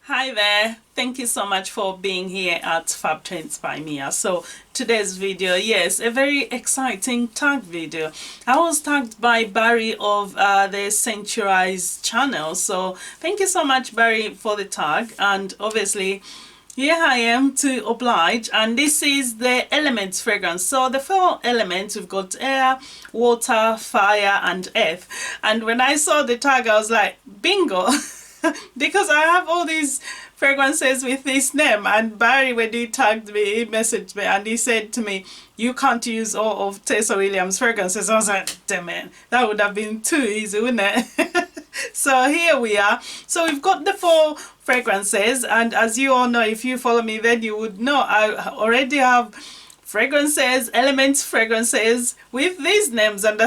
Hi there, thank you so much for being here at Fab Trends by Mia. So today's video, yes, a very exciting tag video. I was tagged by Barry of the Centuries channel, so thank you so much Barry for the tag, and obviously here I am to oblige, and this is the elements fragrance. So the 4 elements, we've got air, water, fire and earth. And when I saw the tag I was like, bingo. Because I have all these fragrances with this name, and Barry, when he tagged me, he messaged me and he said to me, you can't use all of Tessa Williams fragrances. I was like, damn it, that would have been too easy, wouldn't it? So here we are. So we've got the 4 fragrances, and as you all know, if you follow me, then you would know I already have fragrances, elements fragrances with these names, and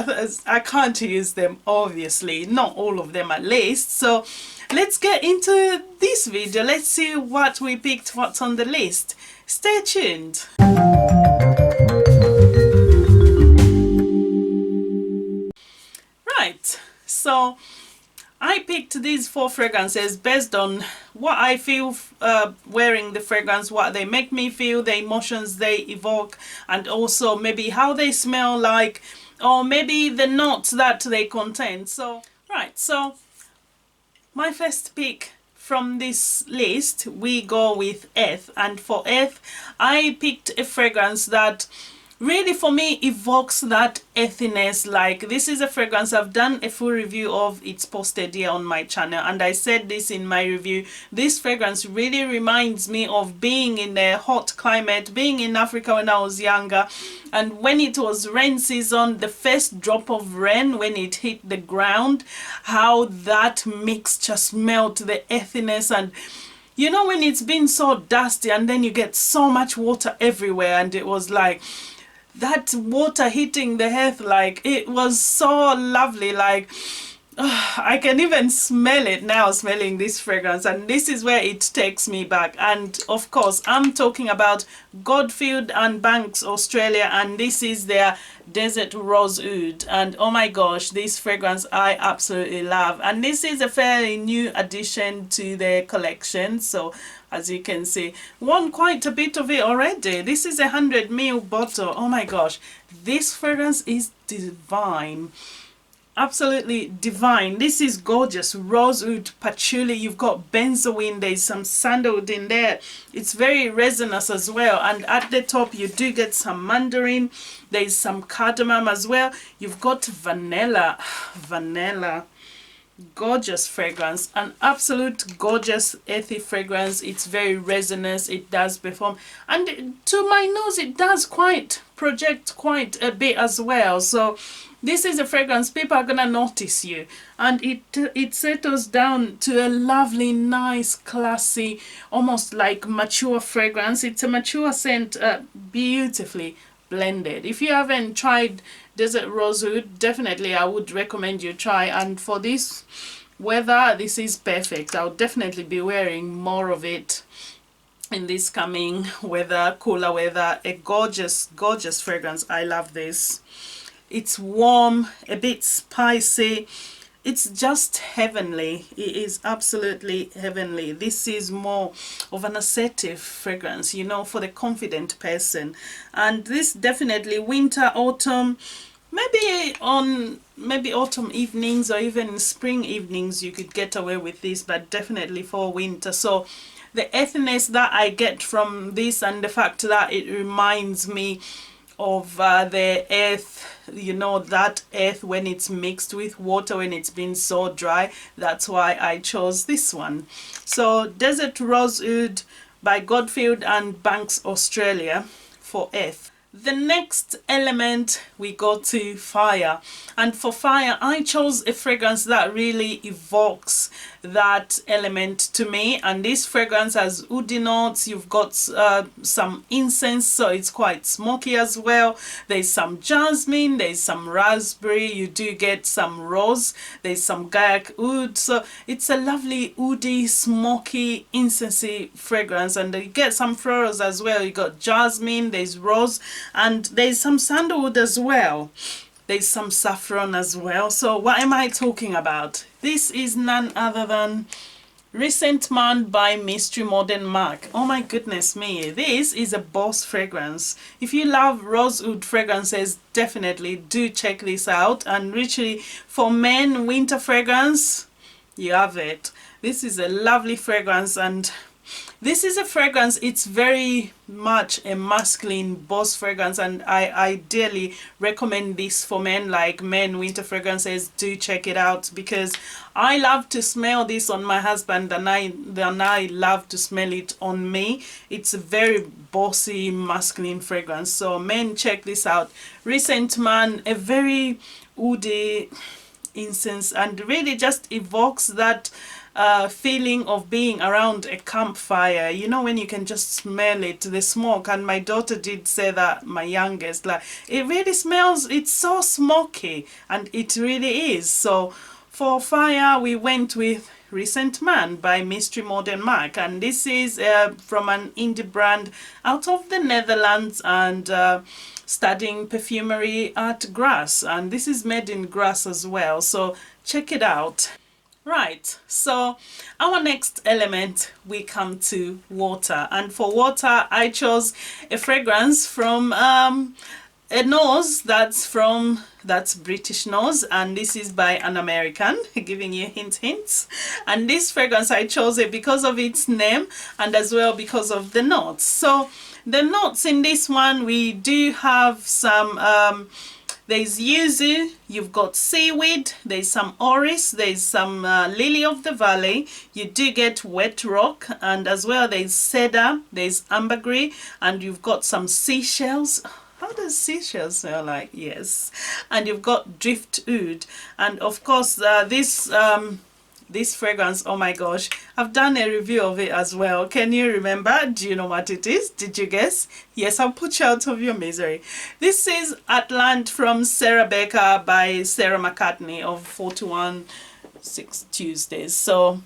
I can't use them, obviously, not all of them at least. So let's get into this video. Let's see what we picked, what's on the list. Stay tuned. Right, so I picked these 4 fragrances based on what I feel wearing the fragrance, what they make me feel, the emotions they evoke, and also maybe how they smell like, or maybe the notes that they contain. So right, so my first pick from this list, we go with Earth. And for Earth, I picked a fragrance that really for me evokes that earthiness. Like, this is a fragrance I've done a full review of, it's posted here on my channel, and I said this in my review. This fragrance really reminds me of being in a hot climate, being in Africa when I was younger, and when it was rain season, the first drop of rain when it hit the ground, how that mixture smelled, the earthiness. And you know, when it's been so dusty and then you get so much water everywhere, and it was like that water hitting the earth, like it was so lovely. Like I can even smell it now, smelling this fragrance, and this is where it takes me back. And of course I'm talking about Goldfield and Banks Australia, and this is their Desert Rosewood. And oh my gosh, this fragrance I absolutely love, and this is a fairly new addition to their collection. So as you can see, won quite a bit of it already. This is a 100 ml bottle. Oh my gosh, this fragrance is divine. Absolutely divine. This is gorgeous. Rosewood, patchouli, you've got benzoin, there's some sandalwood in there. It's very resinous as well, and at the top you do get some mandarin, there's some cardamom as well. You've got vanilla. Gorgeous fragrance, an absolute gorgeous earthy fragrance. It's very resinous, it does perform, and to my nose it does project quite a bit as well. So this is a fragrance people are gonna notice you, and it settles down to a lovely, nice, classy, almost like mature fragrance. It's a mature scent, beautifully blended. If you haven't tried Desert Rosewood, definitely I would recommend you try. And for this weather, this is perfect. I'll definitely be wearing more of it in this coming weather, cooler weather. A gorgeous fragrance. I love this. It's warm, a bit spicy. It's just heavenly. It is absolutely heavenly. This is more of an assertive fragrance, you know, for the confident person. And this definitely winter, autumn, maybe autumn evenings or even spring evenings you could get away with this, but definitely for winter. So the earthiness that I get from this, and the fact that it reminds me of the earth, you know, that earth when it's mixed with water, when it's been so dry, that's why I chose this one. So Desert Rosewood by Goldfield and Banks Australia for earth. The next element, we go to fire, and for fire I chose a fragrance that really evokes that element to me, and this fragrance has woody notes. You've got some incense, so it's quite smoky as well. There's some jasmine, there's some raspberry, you do get some rose, there's some Guaiac wood. So it's a lovely woody, smoky, incensey fragrance, and you get some florals as well. You got jasmine, there's rose, and there's some sandalwood as well. There's some saffron as well. So what am I talking about? This is none other than Recent Man by Mystery Modern Mark. Oh my goodness me, this is a boss fragrance. If you love rosewood fragrances, definitely do check this out. And literally for men, winter fragrance, you have it. This is a lovely fragrance, and this is a fragrance, it's very much a masculine boss fragrance, and I ideally recommend this for men. Like men winter fragrances, do check it out, because I love to smell this on my husband, and I love to smell it on me. It's a very bossy masculine fragrance, so men, check this out. Recent Man, a very woody incense, and really just evokes that feeling of being around a campfire, you know, when you can just smell it, the smoke. And my daughter did say that, my youngest, like, it really smells, it's so smoky, and it really is. So for fire, we went with Recent Man by Mystery Modern Mark, and this is from an indie brand out of the Netherlands, and studying perfumery at Grass, and this is made in Grass as well, so check it out. Right, so our next element, we come to water, and for water I chose a fragrance from a nose that's British nose, and this is by an American, giving you hints. And this fragrance, I chose it because of its name, and as well because of the notes. So the notes in this one, we do have some there's yuzu, you've got seaweed, there's some orris, there's some lily of the valley, you do get wet rock, and as well there's cedar, there's ambergris, and you've got some seashells. How does seashells smell like? Yes. And you've got driftwood, and of course this fragrance, oh my gosh, I've done a review of it as well. Can you remember? Do you know what it is? Did you guess? Yes, I'll put you out of your misery. This is Atlante from Sarah Baker by Sarah McCartney of 41 6 Tuesdays. So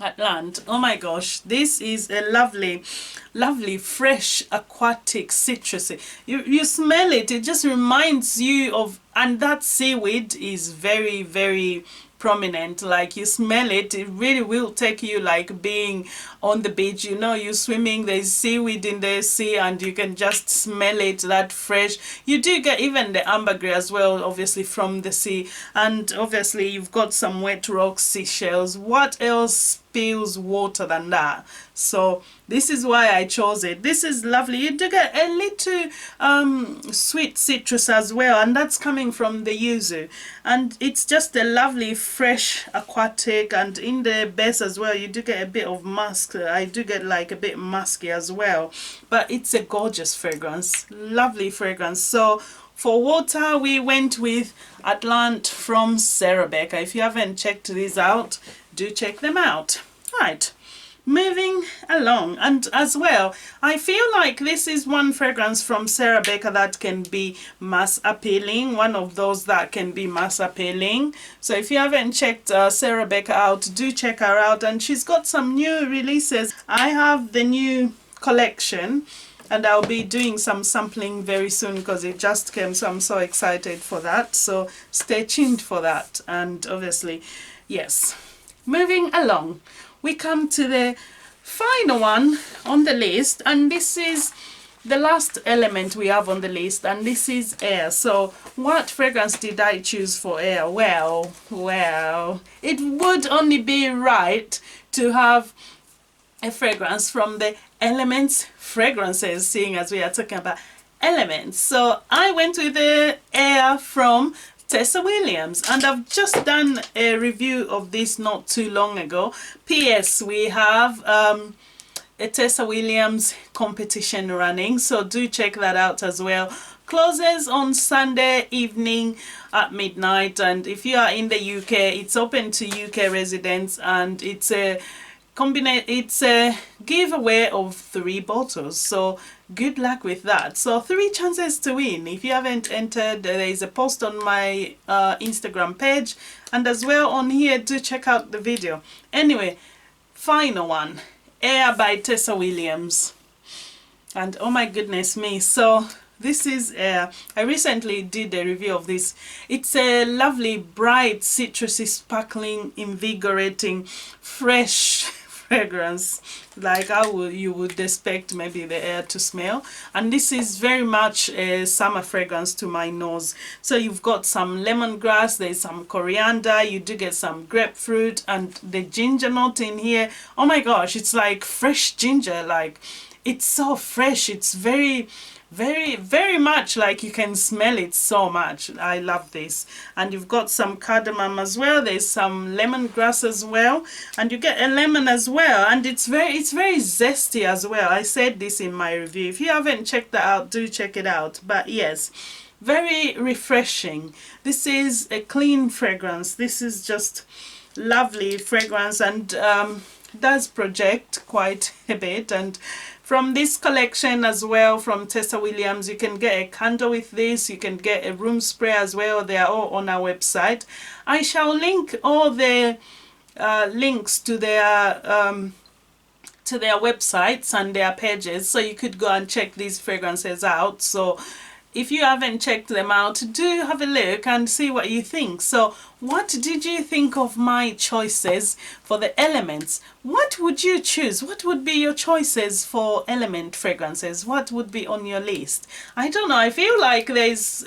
Atlante, oh my gosh, this is a lovely fresh aquatic citrusy. You smell it, it just reminds you of, and that seaweed is very prominent. Like you smell it, it really will take you like being on the beach, you know, you're swimming, there's seaweed in the sea, and you can just smell it, that fresh. You do get even the ambergris as well, obviously from the sea, and obviously you've got some wet rocks, seashells. What else spills water than that? So this is why I chose it. This is lovely. You do get a little sweet citrus as well, and that's coming from the yuzu, and it's just a lovely fresh aquatic. And in the base as well, you do get a bit of musk. I do get like a bit musky as well, but it's a gorgeous fragrance, lovely fragrance. So for water, we went with Atlante from Sarah Baker. If you haven't checked these out, do check them out. Right, moving along, and as well, I feel like this is one fragrance from Sarah Baker that can be mass appealing, one of those that can be mass appealing. So if you haven't checked Sarah Baker out, do check her out, and she's got some new releases. I have the new collection, and I'll be doing some sampling very soon because it just came, so I'm so excited for that, so stay tuned for that. And obviously, yes, moving along, we come to the final one on the list, and this is the last element we have on the list, and this is air. So what fragrance did I choose for air? Well, it would only be right to have a fragrance from the Elements fragrances, seeing as we are talking about elements. So I went with the air from TESSA, and I've just done a review of this not too long ago. P.S. we have a TESSA competition running, so do check that out as well. Closes on Sunday evening at midnight, and if you are in the UK, it's open to UK residents, and it's a giveaway of 3 bottles, so good luck with that. So 3 chances to win. If you haven't entered, there is a post on my Instagram page, and as well on here, do check out the video. Anyway, final one, Air by TESSA, and oh my goodness me, so This is I recently did a review of this. It's a lovely, bright, citrusy, sparkling, invigorating, fresh fragrance, like how you would expect maybe the air to smell. And this is very much a summer fragrance to my nose. So you've got some lemongrass, there's some coriander, you do get some grapefruit, and the ginger note in here. Oh my gosh, it's like fresh ginger. Like, it's so fresh. It's very much like you can smell it so much. I love this. And you've got some cardamom as well. There's some lemongrass as well, and you get a lemon as well. And it's very zesty as well. I said this in my review. If you haven't checked that out, do check it out. But yes, very refreshing. This is a clean fragrance. This is just lovely fragrance, and does project quite a bit. And from this collection as well, from Tessa Williams, you can get a candle with this. You can get a room spray as well. They are all on our website. I shall link all the links to their websites and their pages, so you could go and check these fragrances out. So if you haven't checked them out, do have a look and see what you think. So what did you think of my choices for the elements? What would you choose? What would be your choices for element fragrances? What would be on your list? I don't know. I feel like there's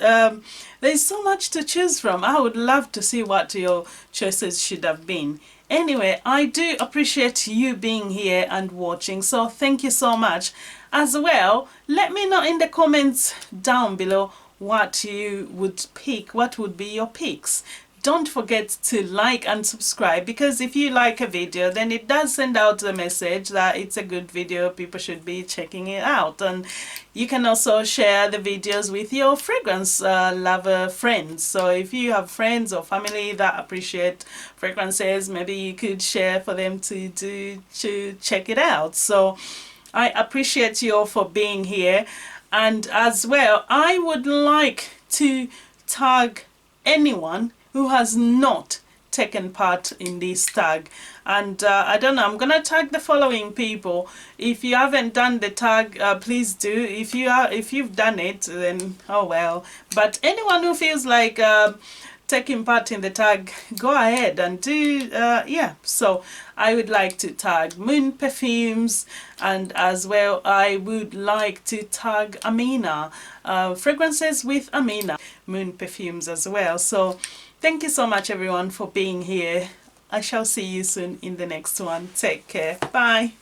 so much to choose from. I would love to see what your choices should have been. Anyway, I do appreciate you being here and watching, so thank you so much. As well, let me know in the comments down below what you would pick, what would be your picks. Don't forget to like and subscribe, because if you like a video, then it does send out the message that it's a good video, people should be checking it out. And you can also share the videos with your fragrance lover friends. So if you have friends or family that appreciate fragrances, maybe you could share for them to check it out. So I appreciate you all for being here. And as well, I would like to tag anyone who has not taken part in this tag. And I don't know, I'm gonna tag the following people. If you haven't done the tag, please do. If you've done it, then oh well. But anyone who feels like taking part in the tag, go ahead and do yeah. So I would like to tag Moon Perfumes, and as well I would like to tag Amina, fragrances with Amina Moon Perfumes as well. So thank you so much everyone for being here. I shall see you soon in the next one. Take care. Bye.